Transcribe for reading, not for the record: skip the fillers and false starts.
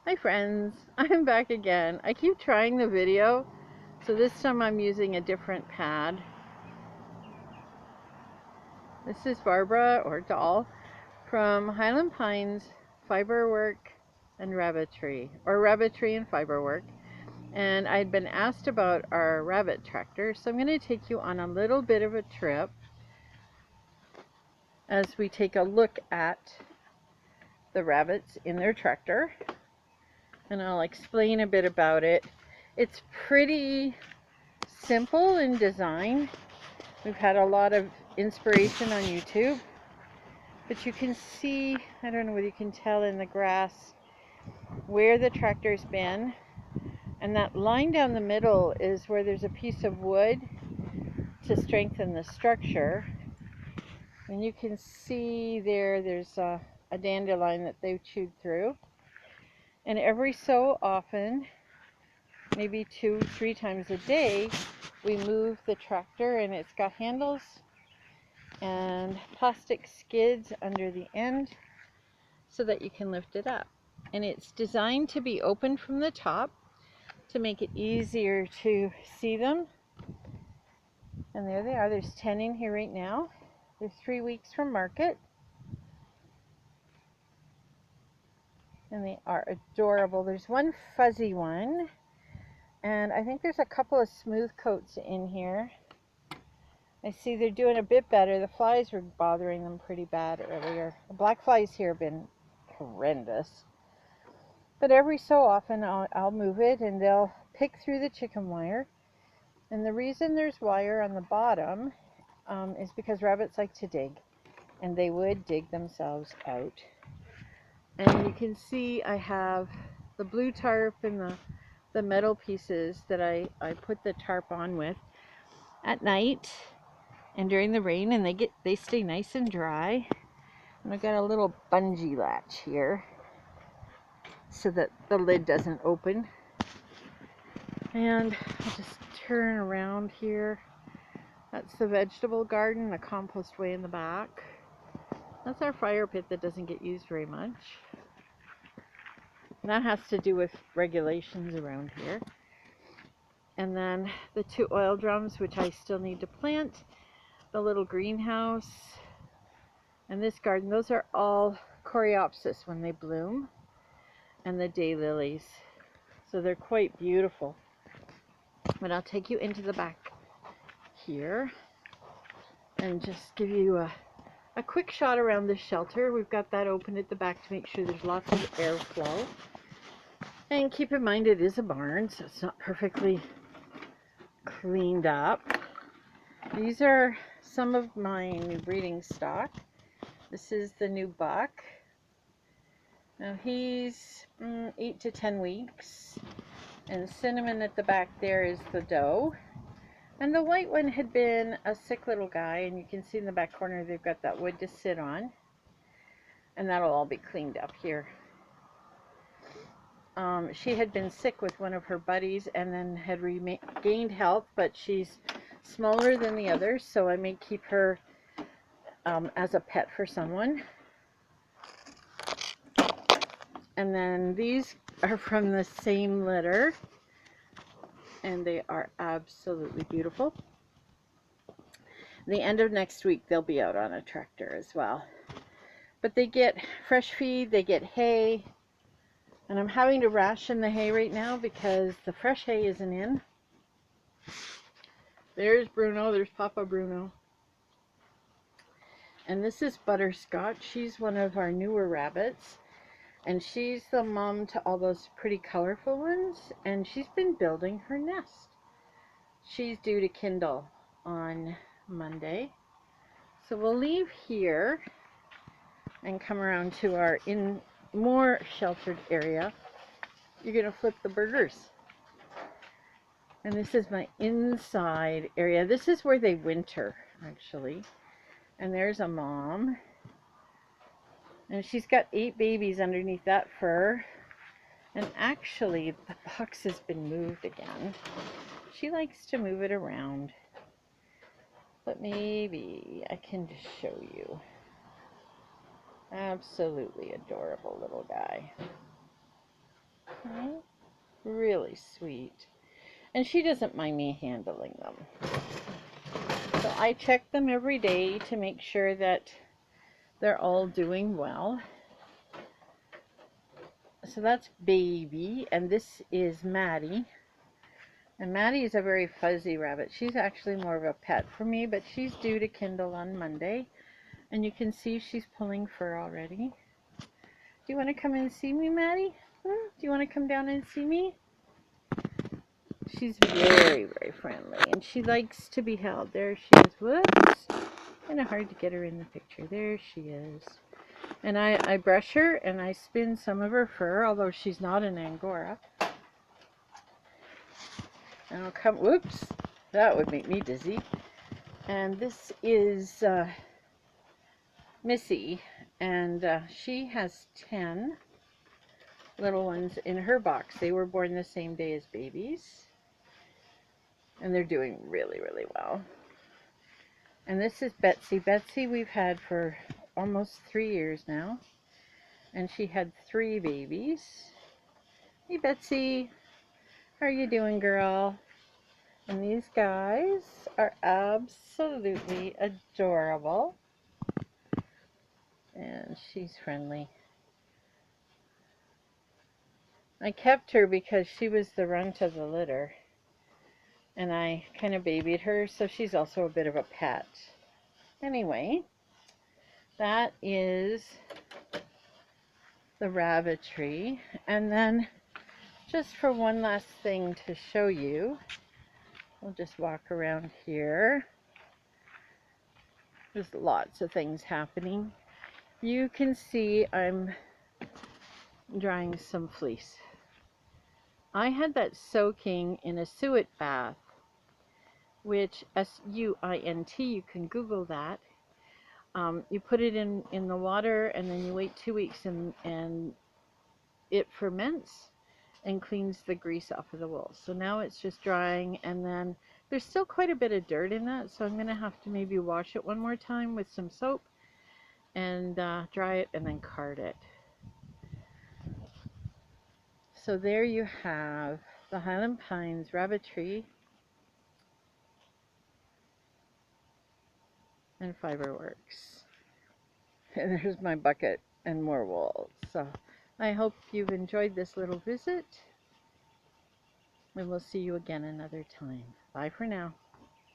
Hi friends, I'm back again. I keep trying the video, so this time I'm using a different pad. This is Barbara, or Doll, from Highland Pines Fiberwork and Rabbitry, or Rabbitry and Fiberwork. And I'd been asked about our rabbit tractor, so I'm going to take you on a little bit of a trip as we take a look at the rabbits in their tractor. And I'll explain a bit about it. It's pretty simple in design. We've had a lot of inspiration on YouTube, but you can see, I don't know whether you can tell in the grass, where the tractor's been, and that line down the middle is where there's a piece of wood to strengthen the structure. And you can see there's a dandelion that they've chewed through. And every so often, maybe 2-3 times a day, we move the tractor, and it's got handles and plastic skids under the end so that you can lift it up. And it's designed to be open from the top to make it easier to see them. And there they are. There's 10 in here right now. They're 3 weeks from market. And they are adorable. There's one fuzzy one, and I think there's a couple of smooth coats in here. I see they're doing a bit better. The flies were bothering them pretty bad earlier. The black flies here have been horrendous. But every so often I'll move it, and they'll pick through the chicken wire. And the reason there's wire on the bottom is because rabbits like to dig, and they would dig themselves out. And you can see I have the blue tarp and the metal pieces that I put the tarp on with at night and during the rain, and they stay nice and dry. And I've got a little bungee latch here so that the lid doesn't open. And I'll just turn around here. That's the vegetable garden, the compost way in the back. That's our fire pit that doesn't get used very much. And that has to do with regulations around here. And then the 2 oil drums, which I still need to plant, the little greenhouse, and this garden. Those are all coreopsis when they bloom, and the daylilies. So they're quite beautiful. But I'll take you into the back here and just give you a quick shot around the shelter. We've got that open at the back to make sure there's lots of airflow. And keep in mind it is a barn, so it's not perfectly cleaned up. These are some of my new breeding stock. This is the new buck. Now he's 8 to 10 weeks. And Cinnamon at the back there is the doe. And the white one had been a sick little guy, and you can see in the back corner they've got that wood to sit on. And that'll all be cleaned up here. She had been sick with one of her buddies and then had regained health, but she's smaller than the others, so I may keep her as a pet for someone. And then these are from the same litter, and they are absolutely beautiful. The end of next week they'll be out on a tractor as well. But they get fresh feed, they get hay. And I'm having to ration the hay right now because the fresh hay isn't in. There's Bruno, there's Papa Bruno. And this is Butterscotch. She's one of our newer rabbits. And she's the mom to all those pretty colorful ones. And she's been building her nest. She's due to kindle on Monday. So we'll leave here and come around to our more sheltered area. You're gonna flip the burgers. And this is my inside area. This is where they winter, actually. And there's a mom. And she's got 8 babies underneath that fur. And actually, the box has been moved again. She likes to move it around. But maybe I can just show you. Absolutely adorable little guy. Okay. Really sweet. And she doesn't mind me handling them. So I check them every day to make sure that they're all doing well. So that's Baby, and this is Maddie. And Maddie is a very fuzzy rabbit. She's actually more of a pet for me, but she's due to kindle on Monday. And you can see she's pulling fur already. Do you want to come and see me, Maddie? Do you want to come down and see me? She's very, very friendly, and she likes to be held. There she is. Whoops. Kind of hard to get her in the picture. There she is. And I brush her and I spin some of her fur, although she's not an Angora. And I'll come, whoops, that would make me dizzy. And this is Missy, and she has 10 little ones in her box. They were born the same day as babies, and they're doing really, really well. And this is Betsy. Betsy we've had for almost 3 years now, and she had 3 babies. Hey Betsy, how are you doing, girl? And these guys are absolutely adorable. And she's friendly. I kept her because she was the runt of the litter. And I kind of babied her, so she's also a bit of a pet. Anyway, that is the Rabbitry. And then, just for one last thing to show you, we'll just walk around here. There's lots of things happening. You can see I'm drying some fleece. I had that soaking in a suet bath, which S-U-I-N-T, you can Google that. You put it in the water and then you wait 2 weeks and it ferments and cleans the grease off of the wool. So now it's just drying, and then there's still quite a bit of dirt in that, so I'm going to have to maybe wash it one more time with some soap and dry it and then card it. So there you have the Highland Pines Rabbitry and Fiberworks. And there's my bucket and more wool. So I hope you've enjoyed this little visit, and we'll see you again another time. Bye for now.